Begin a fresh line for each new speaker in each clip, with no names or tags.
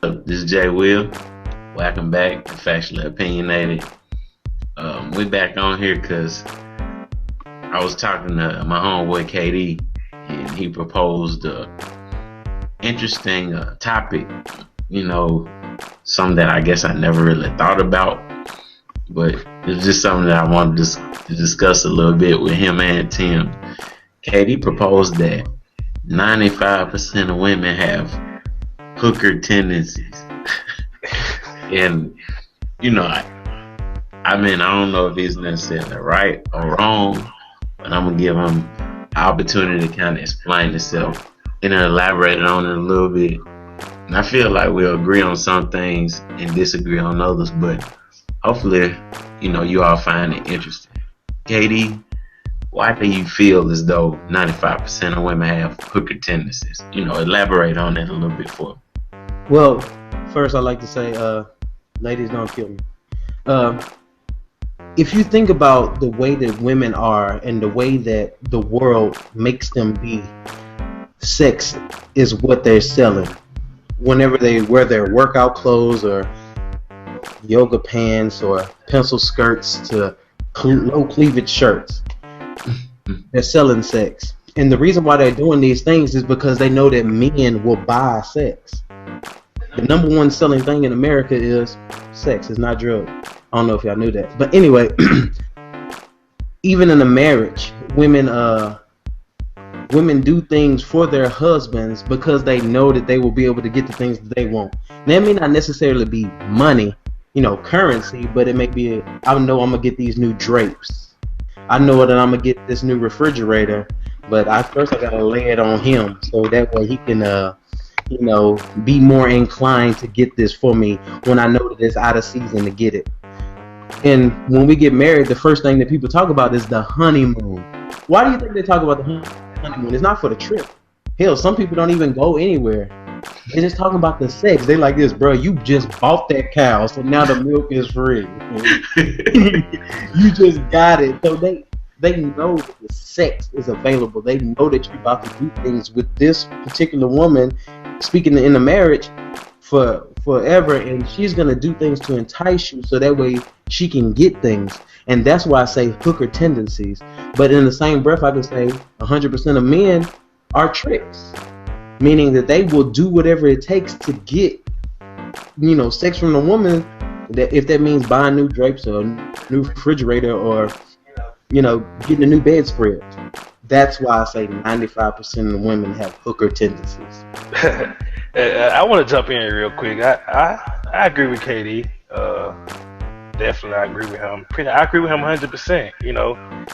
This is Jay Will. Welcome back to Factually Opinionated. We back on here because I was talking to my homeboy KD, and he proposed a interesting topic. Something that I guess I never really thought about, but it's just something that I wanted to discuss a little bit with him and Tim. KD proposed that 95% of women have hooker tendencies. And I don't know if it's necessarily right or wrong, but I'm gonna give him an opportunity to kind of explain himself and elaborate on it a little bit. And I feel like we'll agree on some things and disagree on others, but hopefully, you all find it interesting. KD, why do you feel as though 95% of women have hooker tendencies? Elaborate on that a little bit for me.
Well, first I'd like to say, ladies, don't kill me. If you think about the way that women are and the way that the world makes them be, sex is what they're selling. Whenever they wear their workout clothes or yoga pants or pencil skirts to low cleavage shirts, they're selling sex. And the reason why they're doing these things is because they know that men will buy sex. The number one selling thing in America is sex. It's not drugs. I don't know if y'all knew that. But anyway, even in a marriage, women do things for their husbands because they know that they will be able to get the things that they want. That may not necessarily be money, currency, but it may be, I know I'm going to get these new drapes. I know that I'm going to get this new refrigerator, but first I got to lay it on him so that way he can, be more inclined to get this for me when I know that it's out of season to get it. And when we get married, the first thing that people talk about is the honeymoon. Why do you think they talk about the honeymoon? It's not for the trip. Hell, some people don't even go anywhere. They're just talking about the sex. They like this, bro. You just bought that cow, so now the milk is free. You just got it. So they know that the sex is available. They know that you're about to do things with this particular woman, speaking in the marriage, for forever, and she's gonna do things to entice you so that way she can get things. And that's why I say hooker tendencies. But in the same breath, I can say 100% of men are tricks, meaning that they will do whatever it takes to get sex from the woman. That if that means buying new drapes or a new refrigerator or getting a new bedspread. That's why I say 95% of women have hooker tendencies.
I want to jump in real quick. I agree with KD. Definitely, I agree with him. I agree with him 100%.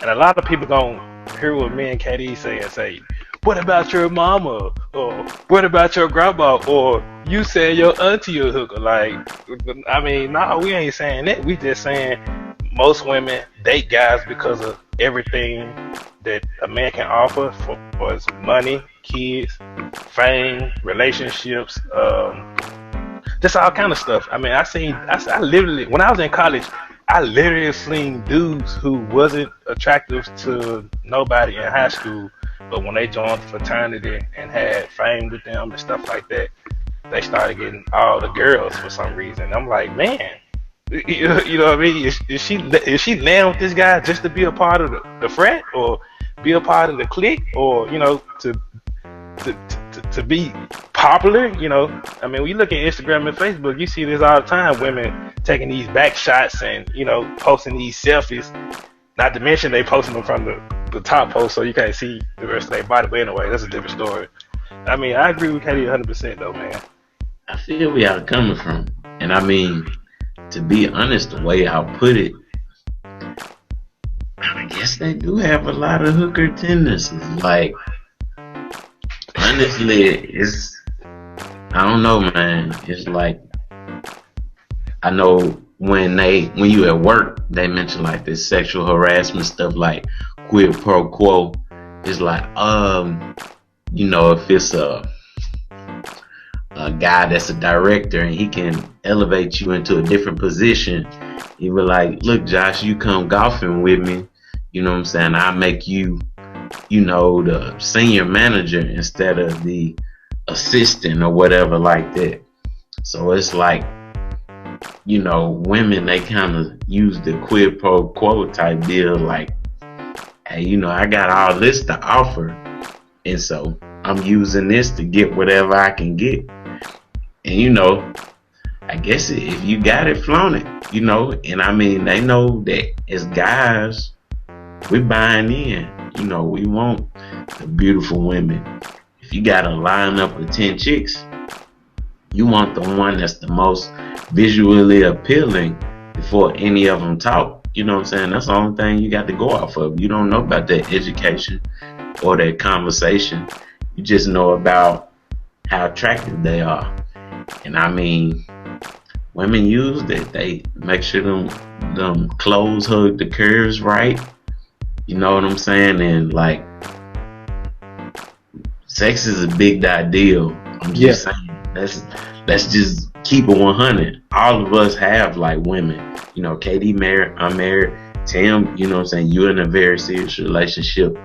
And a lot of people gonna hear what me and KD say, what about your mama? Or what about your grandma? Or you saying your auntie a hooker? No, we ain't saying that. We just saying most women date guys because of everything that a man can offer for his money, kids, fame, relationships, just all kind of stuff. I literally, when I was in college, I literally seen dudes who wasn't attractive to nobody in high school, but when they joined the fraternity and had fame with them and stuff like that, they started getting all the girls for some reason. I'm like, man, you know what I mean? Is she laying with this guy just to be a part of the frat or be a part of the clique or to be popular? When you look at Instagram and Facebook, you see this all the time, women taking these back shots and posting these selfies, not to mention they posting them from the top post so you can't see the rest of their body. But anyway, that's a different story. I agree with KD 100% though, man.
I feel where y'all coming from, and to be honest, the way I'll put it, I guess they do have a lot of hooker tendencies. Like, honestly, I don't know, man. It's like, I know when you at work, they mention like this sexual harassment stuff, like quid pro quo. It's like, if it's a guy that's a director and he can elevate you into a different position, he be like, look, Josh, you come golfing with me, you know what I'm saying, I'll make you, the senior manager instead of the assistant or whatever like that. So it's like, women, they kind of use the quid pro quo type deal, like, hey, I got all this to offer, and so I'm using this to get whatever I can get. And I guess if you got it, flaunt it, and I mean, they know that as guys, we're buying in. We want the beautiful women. If you got a lineup of 10 chicks, you want the one that's the most visually appealing before any of them talk. You know what I'm saying? That's the only thing you got to go off of. You don't know about that education or that conversation. You just know about how attractive they are. And I mean, women use that. They make sure them clothes hug the curves right. You know what I'm saying? And like, sex is a big deal. I'm just saying. Let's just keep it 100. All of us have like women. KD married, I'm married. Tim, you know what I'm saying? You're in a very serious relationship.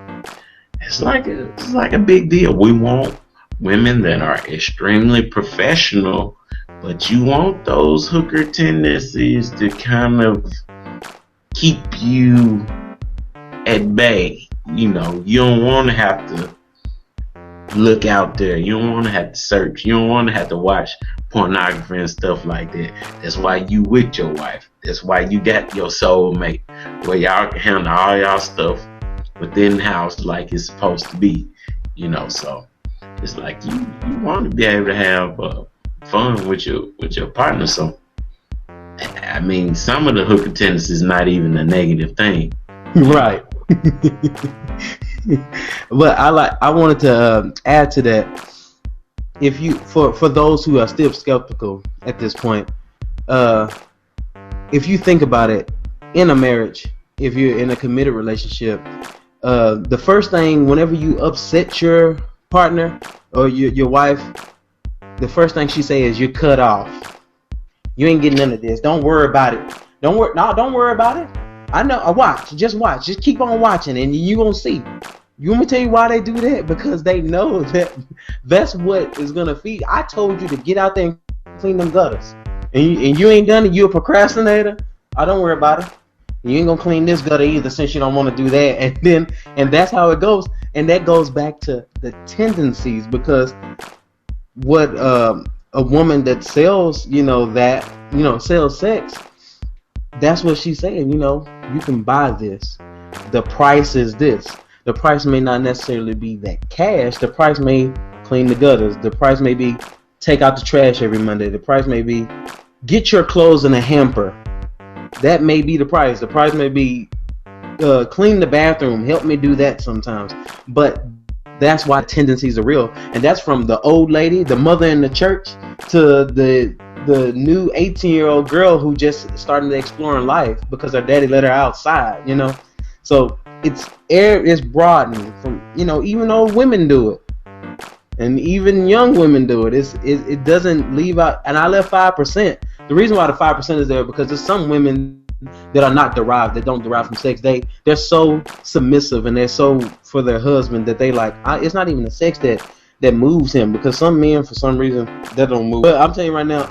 It's like a big deal. We want women that are extremely professional, but you want those hooker tendencies to kind of keep you at bay. You don't want to have to look out there. You don't want to have to search. You don't want to have to watch pornography and stuff like that. That's why you with your wife. That's why you got your soulmate, where y'all can handle all y'all stuff within the house like it's supposed to be. So it's like you want to be able to have fun with your partner. So I mean, some of the hooker tendencies is not even a negative thing.
Right. But I wanted to add to that. If you, for those who are still skeptical at this point, if you think about it, in a marriage, if you're in a committed relationship, the first thing, whenever you upset your partner or your wife, the first thing she say is, "You're cut off. You ain't getting none of this. Don't worry about it. Don't worry about it. I know. Watch. Just keep on watching, and you gonna see." You want me to tell you why they do that? Because they know that that's what is gonna feed. I told you to get out there and clean them gutters, and you ain't done it. You a procrastinator. Don't worry about it. You ain't gonna clean this gutter either, since you don't want to do that. And that's how it goes. And that goes back to the tendencies, because what a woman that sells, sells sex, that's what she's saying. You can buy this. The price is this. The price may not necessarily be that cash. The price may clean the gutters. The price may be take out the trash every Monday. The price may be get your clothes in a hamper. That may be the price. The price may be clean the bathroom. Help me do that sometimes. But that's why tendencies are real. And that's from the old lady, the mother in the church, to the new 18-year-old girl who just started exploring life because her daddy let her outside, So it's broadening from, even old women do it. And even young women do it. It doesn't leave out, and I left 5%. The reason why the 5% is there, because there's some women that are not derived, that don't derive from sex. They're so submissive and they're so for their husband that they like. It's not even the sex that moves him, because some men, for some reason, that don't move. But I'm telling you right now,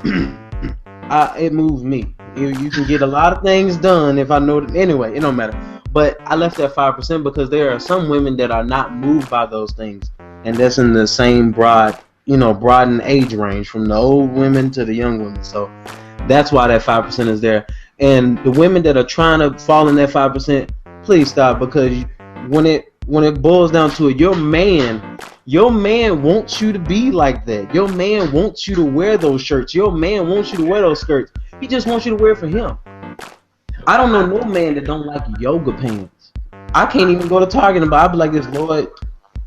it moves me. You can get a lot of things done if I know. Anyway, it don't matter. But I left that 5% because there are some women that are not moved by those things, and that's in the same broadened age range from the old women to the young women. So that's why that 5% is there. And the women that are trying to fall in that 5%, please stop, because when it boils down to it, your man wants you to be like that. Your man wants you to wear those shirts. Your man wants you to wear those skirts. He just wants you to wear it for him. I don't know no man that don't like yoga pants. I can't even go to Target and buy. I'll be like this, Lord,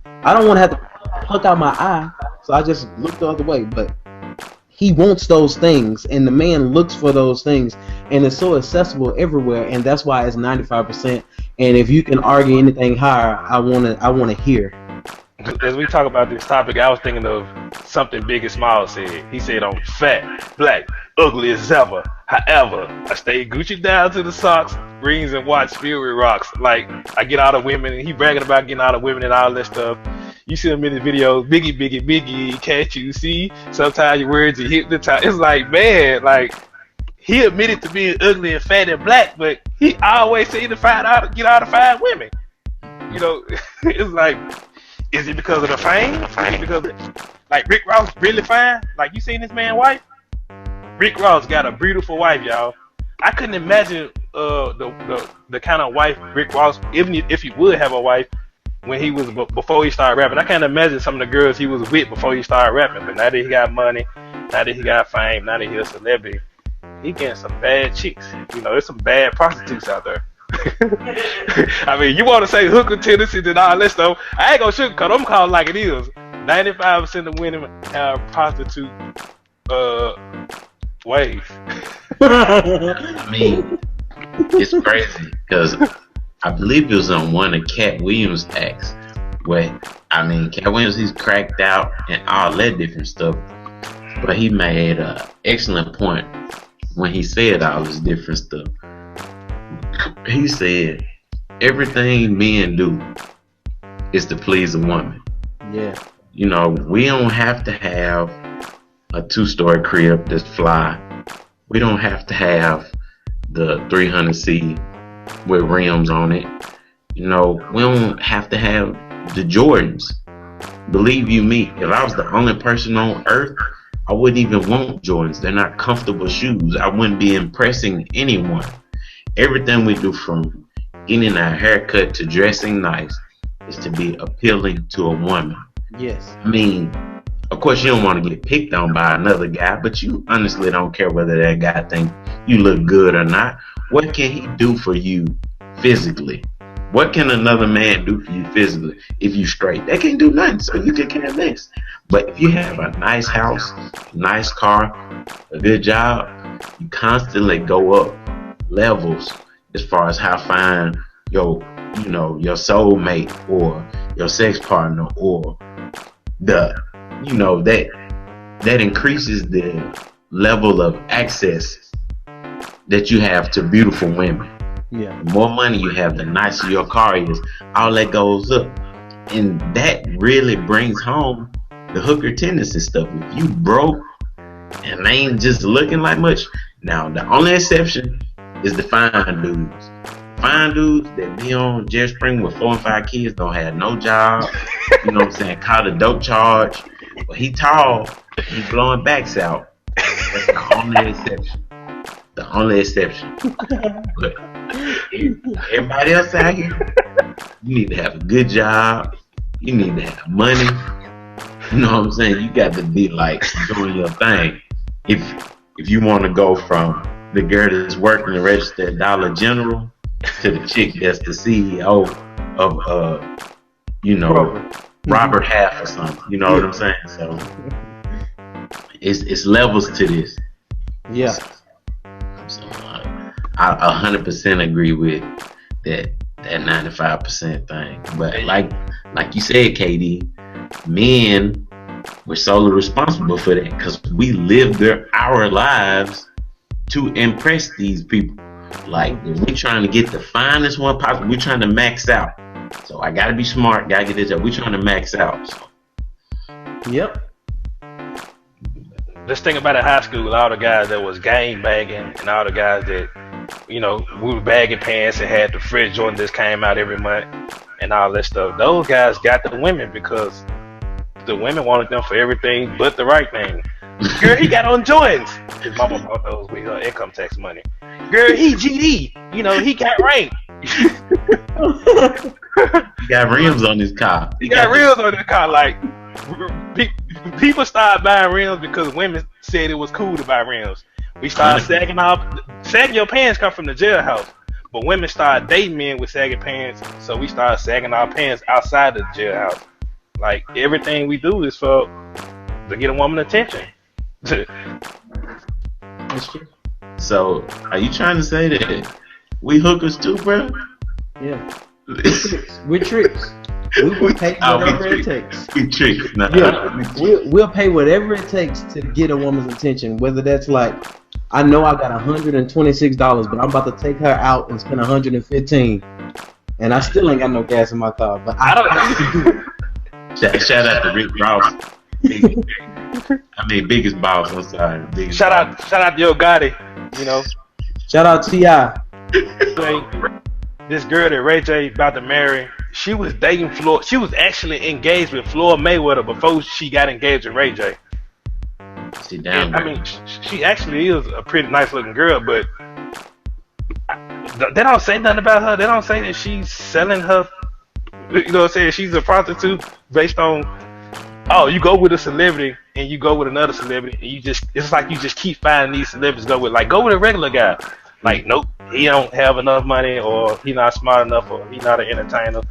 I don't want to have to pluck out my eye, so I just look the other way. But he wants those things, and the man looks for those things, and it's so accessible everywhere, and that's why it's 95%. And if you can argue anything higher, I wanna hear.
As we talk about this topic, I was thinking of something Big and Small said. He said, "I'm fat, black, ugly as ever. However, I stay Gucci down to the socks, rings, and watch Fury Rocks. Like, I get out of women." And he bragging about getting out of women and all that stuff. You see him in the videos, Biggie, Biggie, Biggie, can't you see? Sometimes your words are hypnotized. It's like, man, like, he admitted to being ugly and fat and black, but he always seemed to get out to find women. You know, it's like, is it because of the fame? Is it because like Rick Ross really fine? Like, you seen this man's wife? Rick Ross got a beautiful wife, y'all. I couldn't imagine the kind of wife Rick Ross, even if he would have a wife, when he was before he started rapping. I can't imagine some of the girls he was with before he started rapping. But now that he got money, now that he got fame, now that he's a celebrity, he getting some bad chicks. You know, there's some bad prostitutes out there. I mean, you want to say hooker tendencies and all that stuff? I ain't gonna sugarcoat. I'm calling like it is. 95% of women have prostitute ways.
I mean, it's crazy because I believe it was on one of Cat Williams' acts where, I mean, Cat Williams, he's cracked out and all that different stuff, but he made an excellent point when he said all this different stuff. He said everything men do is to please a woman.
Yeah.
You know, we don't have to have a 2-story crib that's fly. We don't have to have the 300C with rims on it. You know, we don't have to have the Jordans. Believe you me, if I was the only person on earth, I wouldn't even want Jordans. They're not comfortable shoes. I wouldn't be impressing anyone. Everything we do, from getting our haircut to dressing nice, is to be appealing to a woman.
Yes.
I mean, of course you don't want to get picked on by another guy, but you honestly don't care whether that guy thinks you look good or not. What can he do for you physically? What can another man do for you physically if you straight? They can't do nothing, so you can care less. But if you have a nice house, nice car, a good job, you constantly go up levels as far as how fine your soulmate or your sex partner or that increases the level of access that you have to beautiful women.
Yeah.
The more money you have, the nicer your car is. All that goes up, and that really brings home the hooker tendency stuff. If you broke and they ain't just looking like much. Now the only exception is the fine dudes. Fine dudes that be on Jerry Spring with 4 and 5 kids, don't have no job. You know what I'm saying? Caught a dope charge. But he tall, he blowing backs out. That's the only exception. The only exception. But everybody else out here, you need to have a good job. You need to have money. You know what I'm saying? You got to be like doing your thing. If you want to go from the girl that's working the register at Dollar General to the chick that's the CEO of Robert Half or something. You know what I'm saying? So it's levels to this.
Yeah.
So I 100% agree with that 95% thing. But like you said, KD, men were solely responsible for that because we lived our lives to impress these people. Like, we're trying to get the finest one possible. We're trying to max out. So I gotta be smart, gotta get this up. We're trying to max out. So.
Yep.
Just think about in high school, all the guys that was gang bagging and all the guys that, we were bagging pants and had the Fred Jordan that came out every month and all that stuff. Those guys got the women because the women wanted them for everything but the right thing. Girl, he got on Jordans. His mama bought those with her income tax money. Girl, he GD. He got ranked.
He got rims on his car.
He got rims on his car. Like, people started buying rims because women said it was cool to buy rims. We started sagging off. Sagging your pants come from the jailhouse. But women started dating men with sagging pants, so we started sagging our pants outside the jailhouse. Like, everything we do is to get a woman attention.
That's true.
So, are you trying to say that we hookers too, bro?
Yeah. We're tricks. We will pay whatever it takes.
We tricks. Nah,
we'll pay whatever it takes to get a woman's attention. Whether that's like, I know I got $126, but I'm about to take her out and spend $115, and I still ain't got no gas in my car. But I don't.
Shout out to Rick Ross. Big, biggest boss. I'm sorry, biggest boss.
Shout out to Yo Gotti. You know,
Shout out T.I.
like, this girl that Ray J about to marry, she was dating Floyd. She was actually engaged with Floyd Mayweather before she got engaged with Ray J.
Sit down.
I mean, she actually is a pretty nice looking girl, but they don't say nothing about her. They don't say that she's selling her. You know what I'm saying? She's a prostitute based on, oh, you go with a celebrity and you go with another celebrity and it's like you just keep finding these celebrities go with a regular guy. Like, nope, he don't have enough money, or he not smart enough, or he not an entertainer,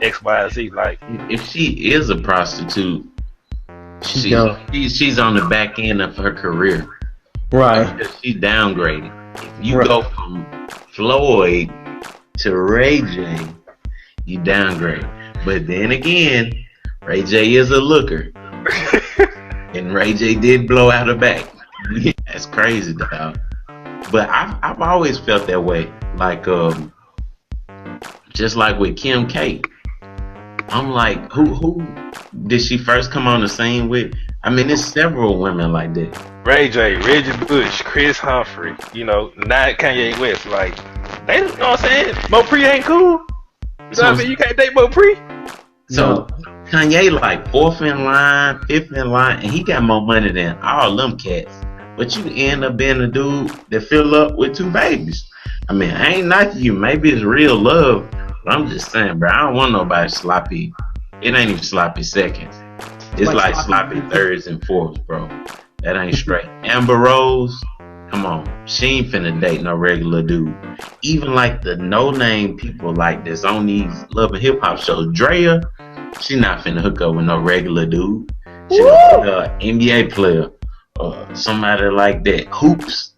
X, Y, Z. Like,
if she is a prostitute, she's on the back end of her career.
Right.
She's downgraded. If you go from Floyd to Ray J, you downgrade. But then again, Ray J is a looker. And Ray J did blow out her back. That's crazy, dog. But I've always felt that way. Like, just like with Kim K. I'm like, who did she first come on the scene with? I mean, there's several women like that.
Ray J, Reggie Bush, Chris Humphrey, you know, not Kanye West. Like, they, you know what I'm saying? Mopri ain't cool. You know what I mean? You can't date Mopri.
So Kanye like 4th in line, 5th in line, and he got more money than all them cats. But you end up being a dude that fill up with 2 babies. I mean, I ain't knocking you. Maybe it's real love. But I'm just saying, bro, I don't want nobody sloppy. It ain't even sloppy seconds. It's like sloppy thirds and fourths, bro. That ain't straight. Amber Rose, come on. She ain't finna date no regular dude. Even like the no-name people like this on these Love and Hip Hop shows. Drea, she not finna hook up with no regular dude. She an NBA player. Somebody like that. Hoops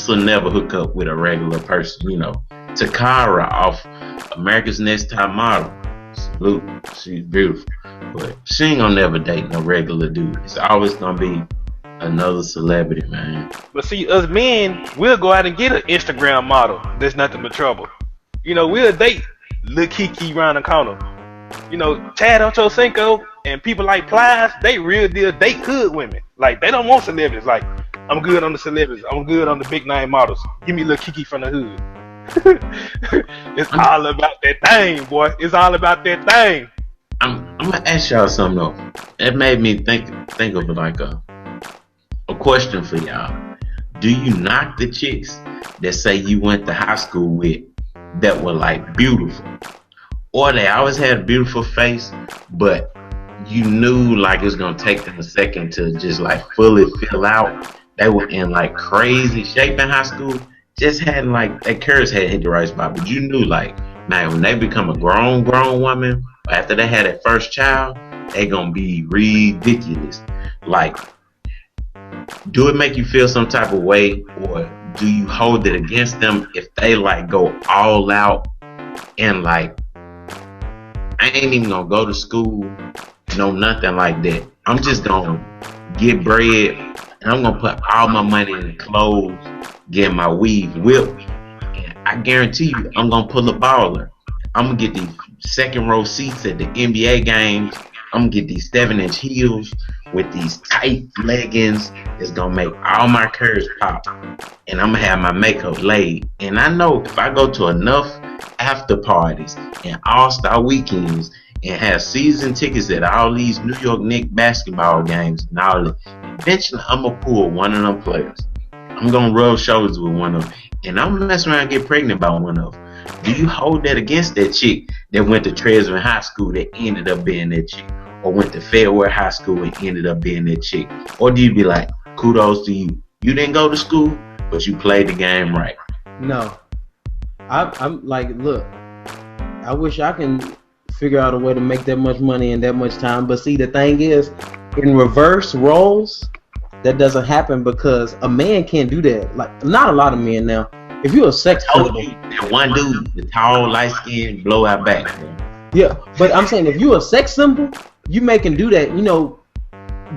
will never hook up with a regular person, you know. Takara off America's Next Top Model. Salute. She's beautiful. But she ain't gonna never date no regular dude. It's always gonna be another celebrity, man.
But see, us men, we'll go out and get an Instagram model. There's nothing but trouble. You know, we'll date Lil Kiki around the corner. You know, Chad Ochocinco and people like Plies, they real deal date hood women. Like, they don't want celebrities. Like, I'm good on the celebrities. I'm good on the big name models. Give me Lil Kiki from the hood. It's all about that thing, boy. It's all about that thing.
I'm gonna ask y'all something though. It made me think of like a question for y'all. Do you knock the chicks that say you went to high school with that were like beautiful, or they always had a beautiful face, but you knew like it was gonna take them a second to just like fully fill out? They were in like crazy shape in high school, just hadn't like their curves hadn't hit the right spot, but you knew like, man, when they become a grown woman, after they had their first child, they gonna be ridiculous. Like, do it make you feel some type of way, or do you hold it against them if they like go all out and like, I ain't even gonna go to school, no nothing like that. I'm just gonna get bread and I'm gonna put all my money in clothes, get my weave whipped, and I guarantee you I'm gonna pull a baller. I'm gonna get these second row seats at the NBA games. I'm gonna get these 7-inch heels with these tight leggings. It's gonna make all my curves pop, and I'm gonna have my makeup laid. And I know if I go to enough after parties and all-star weekends and have season tickets at all these New York Knicks basketball games and all that, eventually I'm gonna pull one of them players. I'm gonna rub shoulders with one of them, and I'm gonna mess around and get pregnant by one of them. Do you hold that against that chick that went to Tresvant High School that ended up being that chick, or went to Fairwear High School and ended up being that chick? Or do you be like, kudos to you, you didn't go to school, but you played the game right?
No, I'm like, look, I wish I can figure out a way to make that much money in that much time. But see, the thing is, in reverse roles, that doesn't happen because a man can't do that. Like, not a lot of men now. If you're a sex symbol,
that one dude, the tall, light skinned, blow out back.
Yeah, but I'm saying if you're a sex symbol, you can do that. You know,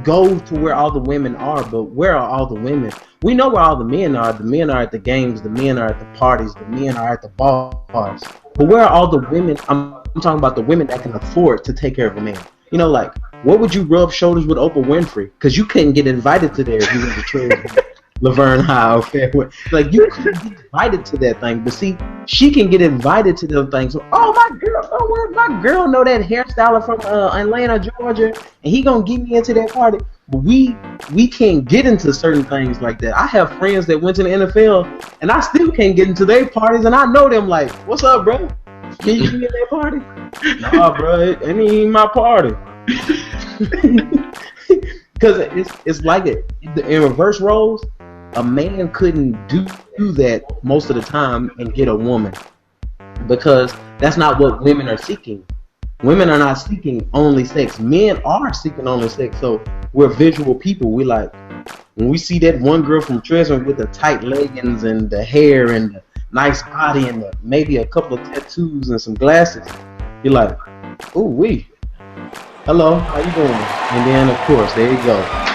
go to where all the women are. But where are all the women? We know where all the men are. The men are at the games. The men are at the parties. The men are at the bars. But where are all the women? I'm talking about the women that can afford to take care of a man. You know, like, what would you rub shoulders with Oprah Winfrey? Because you couldn't get invited to there if you went to church. Laverne High or Fairway. Like, you couldn't get invited to that thing. But see, she can get invited to them things. So, oh, my girl, don't worry, my girl know that hairstyler from Atlanta, Georgia, and he gonna get me into that party. But we can't get into certain things like that. I have friends that went to the NFL, and I still can't get into their parties, and I know them like, what's up, bro? Can you get me in that party? Nah, bro, it ain't even my party. Because it's like it. In reverse roles, a man couldn't do that most of the time and get a woman, because that's not what women are seeking. Women are not seeking only sex. Men are seeking only sex. So we're visual people. We like, when we see that one girl from Tresman with the tight leggings and the hair and the nice body and maybe a couple of tattoos and some glasses, you're like, ooh wee, hello, how you doing? And then of course, there you go.